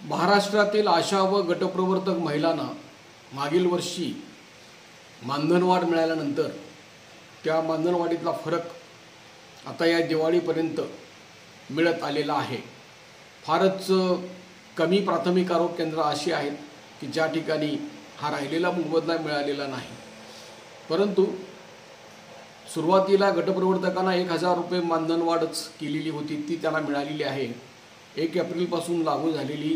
महाराष्ट्रातील आशा व गटप्रवर्तक महिलांना मागील वर्षी मानधनवाढ मिळाल्यानंतर त्या मानधनवाढीतला फरक आता या दिवाळीपर्यंत मिळत आलेला आहे। फारच कमी प्राथमिक आरोग्य केंद्र अशी आहेत की ज्या ठिकाणी हा राहिलेला मोबदला मिळालेला नाही। परंतु सुरुवातीला गटप्रवर्तकांना 1000 रुपये मानधनवाढच केलेली होती, ती त्यांना मिळालेली आहे। 1 एप्रिलपासून लागू झालेली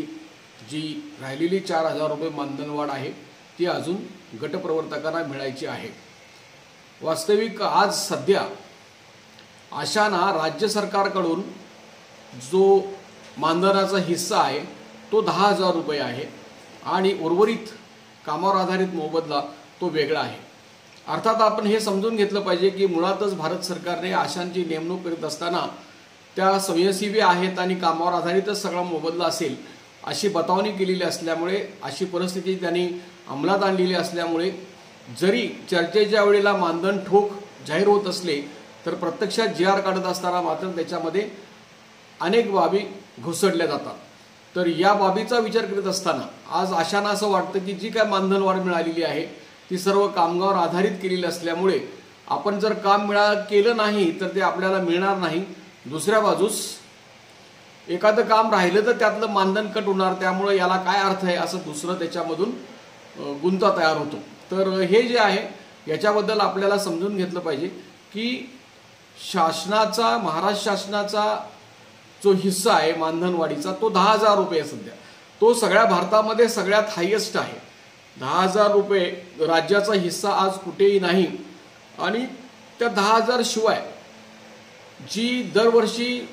जी राहिलेली 4000 रुपये मानधनवाढ आहे ती अजून गटप्रवर्तकांना मिळायची आहे। वास्तविक आज सध्या आशांना राज्य सरकारकडून जो मानधनाचा हिस्सा आहे तो 10000 रुपये आहे आणि उर्वरित कामावर आधारित मोबदला तो वेगळा आहे। अर्थात आपण हे समजून घेतलं पाहिजे की मुळातच भारत सरकारने आशांची नेमणूक करीत असताना त्या स्वयंसेवी आहेत आणि कामावर आधारितच सगळा मोबदला असेल अशी बतावणी केलेली असल्यामुळे अशी परिस्थिती त्यांनी अंमलात आणलेली असल्यामुळे जरी चर्चेच्या वेळेला मानधन ठोक जाहीर होत असले तर प्रत्यक्षात GR काढत असताना मात्र त्याच्यामध्ये अनेक बाबी घुसडल्या जातात। तर या बाबीचा विचार करत असताना आज आशांना असं वाटतं की जी काय मानधनवाढ मिळालेली आहे ती सर्व कामगार आधारित केलेली असल्यामुळे आपण जर काम केलं नाही तर ते आपल्याला मिळणार नाही। दुसऱ्या बाजूस एखादं काम राहिलं तर त्यातलं मानधन कट होणार, त्यामुळे याला काय अर्थ आहे असं दुसरं त्याच्यामधून गुंता तयार होतो। तर हे जे आहे याच्याबद्दल आपल्याला समजून घेतलं पाहिजे की शासनाचा महाराष्ट्र शासनाचा जो हिस्सा आहे मानधनवाढीचा तो 10000 रुपये सध्या तो सगळ्या भारतामध्ये सगळ्यात हायेस्ट आहे। 10000 रुपये राज्याचा हिस्सा आज कुठेही नाही आणि त्या 10000 शिवाय जी दरवर्षी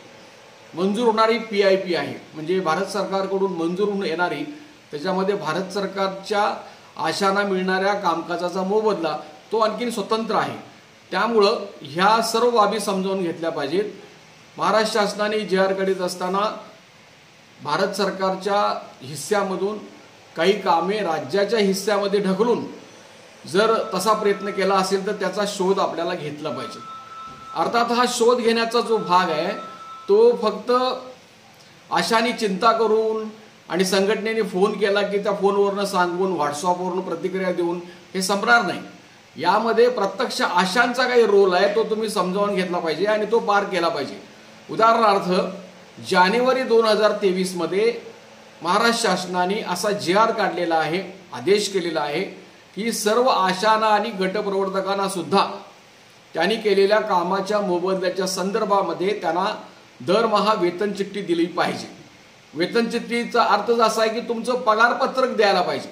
मंजूर होणारी PIP आहे म्हणजे भारत सरकारकडून मंजूर होऊन येणारी त्याच्यामध्ये भारत सरकारच्या आशांना मिळणाऱ्या कामकाजाचा मोबदला तो आणखीन स्वतंत्र आहे। त्यामुळं ह्या सर्व बाबी समजावून घेतल्या पाहिजेत। महाराष्ट्र शासनाने GR काढत असताना भारत सरकारच्या हिस्स्यामधून काही कामे राज्याच्या हिस्स्यामध्ये ढकलून जर तसा प्रयत्न केला असेल तर त्याचा शोध आपल्याला घेतला पाहिजे। अर्थात हा शोध घेण्याचा जो भाग आहे तो फक्त आशांनी चिंता करून आणि संघटनेने फोन केला की त्या फोनवरनं सांगून व्हॉट्सअपवरून प्रतिक्रिया देऊन हे संपणार नाही। यामध्ये प्रत्यक्ष आशांचा काही रोल आहे तो तुम्ही समजावून घेतला पाहिजे आणि तो पार केला पाहिजे। उदाहरणार्थ जानेवारी 2023 मध्ये महाराष्ट्र शासनाने असा GR काढलेला आहे, आदेश केलेला आहे की सर्व आशांना आणि गटप्रवर्तकांना सुद्धा त्यांनी केलेल्या कामाच्या मोबदल्याच्या संदर्भामध्ये त्यांना दरमहा वेतन चिठ्ठी दिली पाहिजे। वेतन चिठ्ठीचा अर्थ असा आहे की तुमचं पगारपत्रक द्यायला पाहिजे।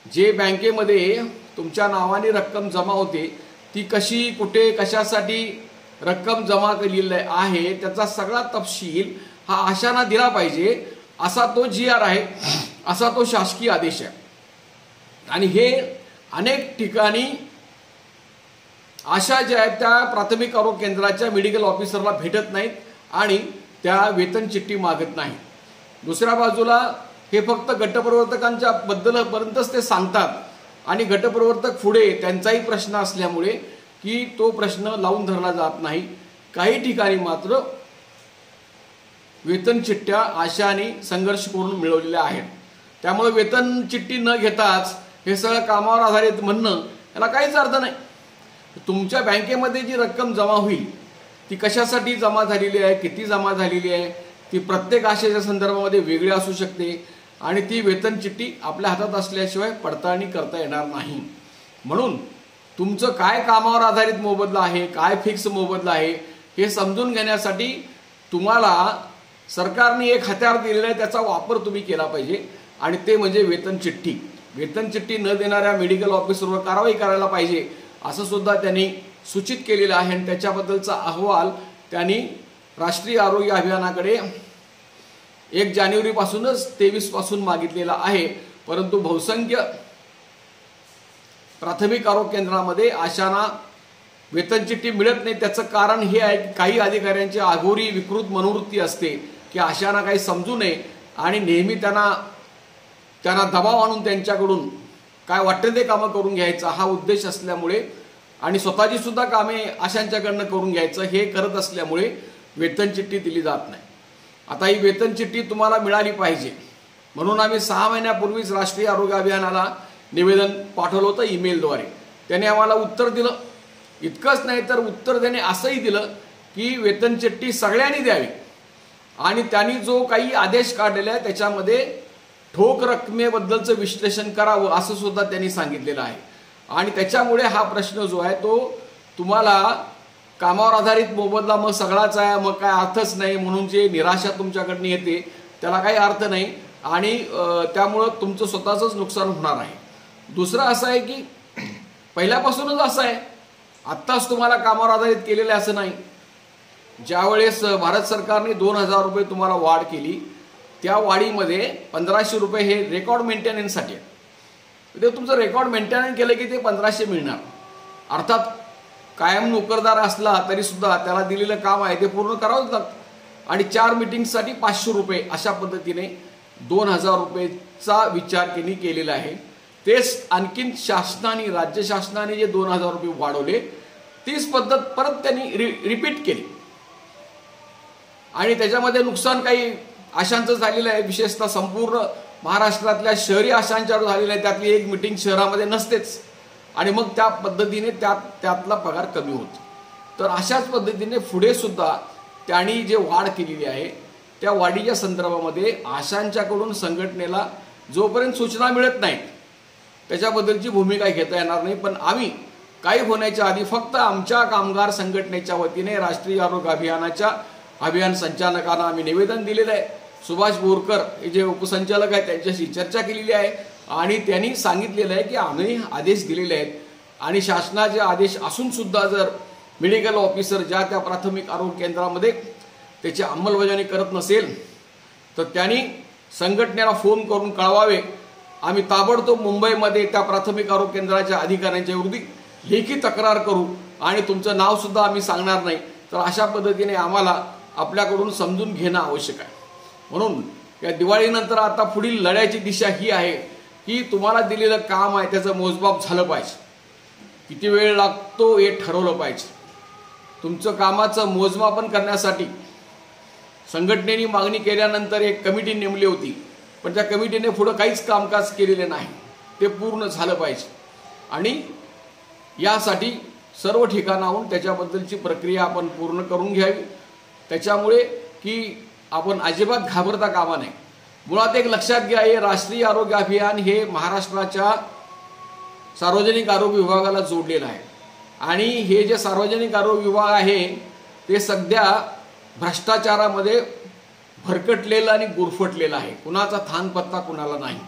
जे बँकेमध्ये तुमच्या नावाने रक्कम जमा होते ती कशी कुठे कशासाठी रक्कम जमा केलेली आहे त्याचा सगळा तपशील हा आशांना दिला पाहिजे असा तो GR आहे, असा तो शासकीय आदेश आहे। आणि हे अनेक ठिकाणी आशा ज्या आहेत त्या प्राथमिक आरोग्य केंद्राच्या मेडिकल ऑफिसरला भेटत नाहीत आणि त्या वेतन चिठ्ठी मागत नाही। दुसऱ्या बाजूला हे फक्त गटप्रवर्तकांच्या बद्दलपर्यंतच ते सांगतात आणि गटप्रवर्तक पुढे त्यांचाही प्रश्न असल्यामुळे की तो प्रश्न लावून धरला जात नाही। काही ठिकाणी मात्र वेतन चिठ्ठ्या आशांनी संघर्ष करून मिळवलेल्या आहेत। त्यामुळे वेतन चिठ्ठी न घेताच हे सगळं कामावर आधारित म्हणणं याला काहीच अर्थ नाही। तुमच्या बँकेमध्ये जी रक्कम जमा होईल ती कशासाठी जमा झालेली आहे, किती जमा झालेली आहे ती प्रत्येक आशेच्या संदर्भामध्ये वेगळी असू शकते आणि ती वेतन चिठ्ठी आपल्या हातात असल्याशिवाय पडताळणी करता येणार नाही। म्हणून तुमचं काय कामावर आधारित मोबदला आहे, काय फिक्स मोबदला आहे हे समजून घेण्यासाठी तुम्हाला सरकारने एक हत्यार दिलेलं आहे, त्याचा वापर तुम्ही केला पाहिजे आणि ते म्हणजे वेतन चिठ्ठी। वेतन चिठ्ठी न देणाऱ्या मेडिकल ऑफिसरवर कारवाई करायला पाहिजे असं सुद्धा त्यांनी सूचित केलेलं आहे आणि त्याच्याबद्दलचा अहवाल त्यांनी राष्ट्रीय आरोग्य अभियानाकडे 1 जानेवारीपासूनच 23 पासून मागितलेला आहे। परंतु बहुसंख्य प्राथमिक आरोग्य केंद्रामध्ये आशांना वेतन चिठ्ठी मिळत नाही। त्याचं कारण हे आहे की काही अधिकाऱ्यांची आघोरी विकृत मनोवृत्ती असते की आशांना काही समजू नये आणि नेहमी त्यांना दबाव आणून त्यांच्याकडून काय वाटतं ते कामं करून घ्यायचा हा उद्देश असल्यामुळे आणि स्वतःची सुद्धा कामे आशांच्याकडनं करून घ्यायचं हे करत असल्यामुळे वेतन चिठ्ठी दिली जात नाही। आता ही वेतन चिठ्ठी तुम्हाला मिळाली पाहिजे म्हणून आम्ही 6 महिन्यापूर्वीच राष्ट्रीय आरोग्य अभियानाला निवेदन पाठवलं होतं ईमेलद्वारे. त्याने आम्हाला उत्तर दिलं. इतकंच नाही तर उत्तर त्याने असंही दिलं की वेतनचिठ्ठी सगळ्यांनी द्यावी आणि त्यांनी जो काही आदेश काढलेला आहे त्याच्यामध्ये ठोक रकमेबद्दलचं विश्लेषण करावं असं सुद्धा त्यांनी सांगितलेलं आहे. आणि त्याच्यामुळे हा प्रश्न जो आहे तो तुम्हाला कामावर आधारित मोबदला मग सगळाच आहे, मग काय अर्थच नाही म्हणून जे निराशा तुमच्याकडनं येते त्याला काही अर्थ नाही आणि त्यामुळं तुमचं स्वतःचंच नुकसान होणार आहे. दुसरं असं आहे की पहिल्यापासूनच असं आहे, आत्ताच तुम्हाला कामावर आधारित केलेलं असं नाही. ज्यावेळेस भारत सरकारने 2000 रुपये तुम्हाला वाढ केली त्या वाढीमध्ये 1500 रुपये हे रेकॉर्ड मेंटेनन्ससाठी आहे. ते तुमचं रेकॉर्ड मेंटेनन्स केलं की ते 1500 मिळणार. अर्थात कायम नोकरदार असला तरी सुद्धा त्याला दिलेलं काम आहे ते पूर्ण करावंच लागतं. आणि 4 मीटिंगसाठी 500 रुपये अशा पद्धतीने 2000 रुपयेचा विचार त्यांनी केलेला आहे. तेच आणखीन शासनाने राज्य शासनाने जे 2000 रुपये वाढवले तीच पद्धत परत त्यांनी रिपीट केली आणि त्याच्यामध्ये नुकसान काही आशांचं झालेलं आहे. विशेषतः संपूर्ण महाराष्ट्रातल्या शहरी आशांच्यावर झालेलं आहे. त्यातली एक मीटिंग शहरामध्ये नसतेच आणि मग त्या पद्धतीने त्यातला पगार कमी होतो. तर अशाच पद्धतीने पुढे सुद्धा त्यांनी जे वाढ केलेली आहे त्या वाढीच्या संदर्भामध्ये आशांच्याकडून संघटनेला जोपर्यंत सूचना मिळत नाहीत त्याच्याबद्दलची भूमिका घेता येणार नाही. पण आम्ही काही होण्याच्या आधी फक्त आमच्या कामगार संघटनेच्या वतीने राष्ट्रीय आरोग्य अभियानाच्या अभियान संचालकांना आम्ही निवेदन दिलेलं आहे. सुभाष बोरकर हे जे उपसंचालक आहेत त्यांच्याशी चर्चा केलेली आहे आणि त्यांनी सांगितलेलं आहे की आम्ही आदेश दिलेले आहेत आणि शासनाचे आदेश असून सुद्धा जर मेडिकल ऑफिसर ज्या त्या प्राथमिक आरोग्य केंद्रामध्ये त्याची अंमलबजावणी करत नसेल तर त्यांनी संघटनेला फोन करून कळवावे. आम्ही ताबडतोब मुंबईमध्ये त्या प्राथमिक आरोग्य केंद्राच्या अधिकाऱ्यांच्या विरुद्ध लेखी तक्रार करू आणि तुमचं नाव सुद्धा आम्ही सांगणार नाही. तर अशा पद्धतीने आम्हाला आपल्याकडून समजून घेणं आवश्यक आहे. म्हणून या दिवाळीनंतर आता पुढील लढ्याची दिशा ही आहे की तुम्हाला दिलेलं काम आहे त्याचं मोजमाप झालं पाहिजे. किती वेळ लागतो हे ठरवलं पाहिजे. तुमचं कामाचं मोजमापन करण्यासाठी संघटनेने मागणी केल्यानंतर एक कमिटी नेमली होती पण त्या कमिटीने पुढं काहीच कामकाज केलेले नाही. ते पूर्ण झालं पाहिजे आणि यासाठी सर्व ठिकाणाहून त्याच्याबद्दलची प्रक्रिया आपण पूर्ण करून घ्यावी. त्याच्यामुळे की आपण अजिबात घाबरता कामा नये. मुळात एक लक्षात घ्या, हे राष्ट्रीय आरोग्य अभियान हे महाराष्ट्राच्या सार्वजनिक आरोग्य विभागाला जोडलेलं आहे आणि हे जे सार्वजनिक आरोग्य विभाग आहे ते सध्या भ्रष्टाचारामध्ये भरकटलेलं आणि गुरफटलेलं आहे. कुणाचा थानपत्ता कुणाला नाही.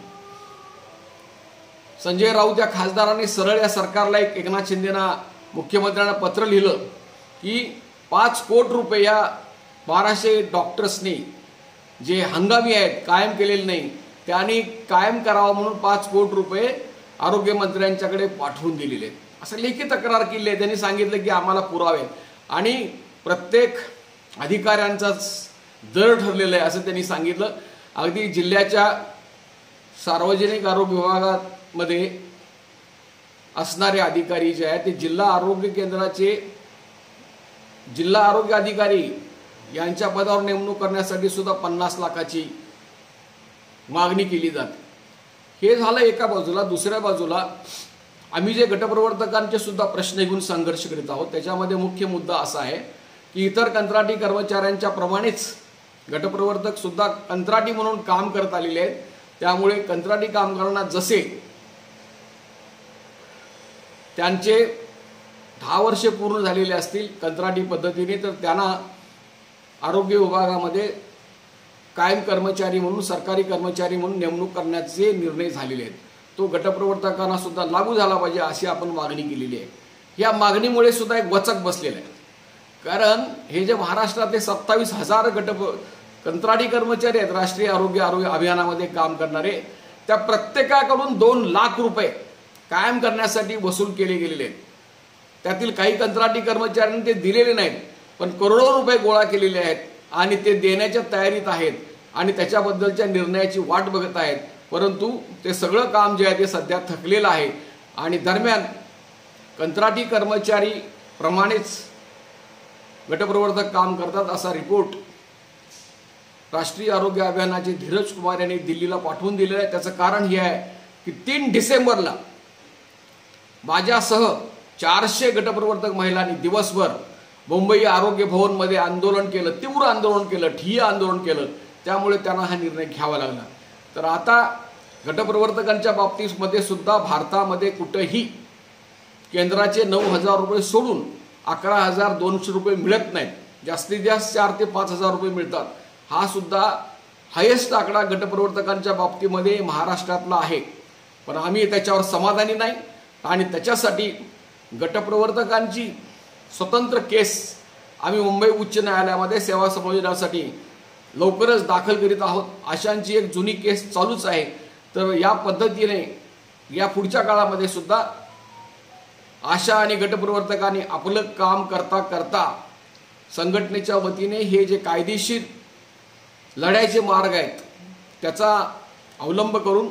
संजय राऊत या खासदारांनी सरळ या सरकारला एकनाथ शिंदेना मुख्यमंत्र्यांना पत्र लिहिलं की 5 कोटी रुपये या 1200 डॉक्टर्सनी जे हंगामी आहेत कायम केलेले नाही त्यांनी कायम करावं म्हणून 5 कोटी रुपये आरोग्यमंत्र्यांच्याकडे पाठवून दिलेले आहेत. असं लेखी तक्रार केली आहे. त्यांनी सांगितलं की आम्हाला पुरावे आणि प्रत्येक अधिकाऱ्यांचाच दर ठरलेला आहे असं त्यांनी सांगितलं. अगदी जिल्ह्याच्या सार्वजनिक आरोग्य विभागामध्ये असणारे अधिकारी जे आहेत ते जिल्हा आरोग्य केंद्राचे जिल्हा आरोग्य अधिकारी यांच्या पदावर नेमणूक करण्यासाठी सुद्धा 50 लाखाची मागणी केली जाते. हे झालं एका बाजूला. दुसऱ्या बाजूला आम्ही जे गटप्रवर्तकांचे सुद्धा प्रश्न घेऊन संघर्ष करीत आहोत त्याच्यामध्ये मुख्य मुद्दा असा आहे की इतर कंत्राटी कर्मचाऱ्यांच्या प्रमाणेच गटप्रवर्तक सुद्धा कंत्राटी म्हणून काम करत आलेले आहेत. त्यामुळे कंत्राटी कामगारांना जसे त्यांचे 10 वर्षे पूर्ण झालेले असतील कंत्राटी पद्धतीने तर त्यांना आरोग्य विभागामध्ये कायम कर्मचारी म्हणून सरकारी कर्मचारी म्हणून नेमणूक करण्याचे निर्णय झालेले आहेत. तो गटप्रवर्तकांना सुद्धा लागू झाला पाहिजे अशी आपण मागणी केलेली आहे. या मागणीमुळे सुद्धा एक वचक बसलेलं आहे. कारण हे जे महाराष्ट्रातले 27,000 कंत्राटी कर्मचारी आहेत राष्ट्रीय आरोग्य अभियानामध्ये काम करणारे त्या प्रत्येकाकडून 2 लाख रुपये कायम करण्यासाठी वसूल केले गेलेले आहेत. त्यातील काही कंत्राटी कर्मचाऱ्यांनी ते दिलेले नाहीत पण करोडो रुपये गोळा केलेले आहेत आणि ते देण्याच्या तयारीत आहेत आणि त्याच्याबद्दलच्या निर्णयाची वाट बघत आहेत. परंतु ते सगळं काम जे आहे ते सध्या थकलेलं आहे आणि दरम्यान कंत्राटी कर्मचारी प्रमाणेच गटप्रवर्तक काम करतात असा रिपोर्ट राष्ट्रीय आरोग्य अभियानाचे धीरज कुमार यांनी दिल्लीला पाठवून दिलेलं आहे। त्याचं कारण हे आहे की 3 डिसेंबरला माझ्यासह 400 गटप्रवर्तक महिलांनी दिवसभर मुंबई आरोग्य भवनमध्ये आंदोलन केलं, तीव्र आंदोलन केलं, ठिय्या आंदोलन केलं। त्यामुळे त्यांना हा निर्णय घ्यावा लागला। तर आता गटप्रवर्तकांच्या बाबतीमध्ये सुद्धा भारतामध्ये कुठेही केंद्राचे 9,000 रुपये सोडून 11,200 रुपये मिळत नाहीत। जास्तीत जास्त 4 ते 5,000 रुपये मिळतात। हा सुद्धा हायेस्ट आकडा गटप्रवर्तकांच्या बाबतीमध्ये महाराष्ट्रातला आहे। पण आम्ही त्याच्यावर समाधानी नाही आणि त्याच्यासाठी गटप्रवर्तकांची स्वतंत्र केस आम्ही मुंबई उच्च न्यायालयामध्ये सेवा संयोजनासाठी लवकरच दाखल करीत आहोत। आशांची एक जुनी केस चालूच आहे। तर या पद्धतीने या पुढच्या काळामध्ये सुद्धा आशा आणि गटप्रवर्तकांनी आपलं काम करता करता संघटनेच्या वतीने हे जे कायदेशीर लढायचे मार्ग आहेत त्याचा अवलंब करून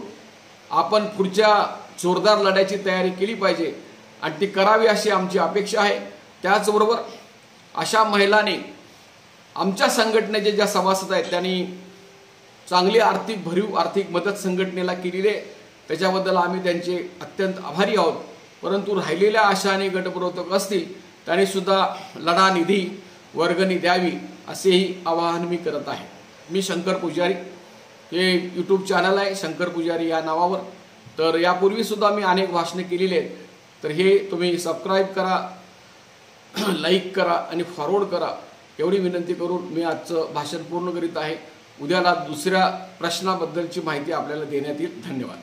आपण पुढच्या जोरदार लढायची तयारी केली पाहिजे आणि ती करावी अशी आमची अपेक्षा आहे। त्याचबरोबर अशा महिलांनी आमच्या संघटनेचे ज्या सभासद आहेत त्यांनी चांगली भरीव आर्थिक मदत संघटनेला केलेली आहे। त्याच्याबद्दल आम्ही त्यांचे अत्यंत आभारी आहोत। परंतु राहिलेल्या आशा आणि गटप्रवर्तक असतील त्यांनी सुद्धा लढा निधी वर्गणी द्यावी असेही आवाहन मी करत आहे। मी शंकर पुजारी, हे यूट्यूब चॅनल आहे शंकर पुजारी या नावावर। तर यापूर्वी सुद्धा मी अनेक भाषणे केलेली आहेत। तर हे तुम्ही सबस्क्राईब करा, लाईक करा आणि फॉरवर्ड करा एवढी विनंती करून मी आजचं भाषण पूर्ण करीत आहे। उद्याला दुसऱ्या प्रश्नाबद्दलची माहिती आपल्याला देण्यात येईल। धन्यवाद।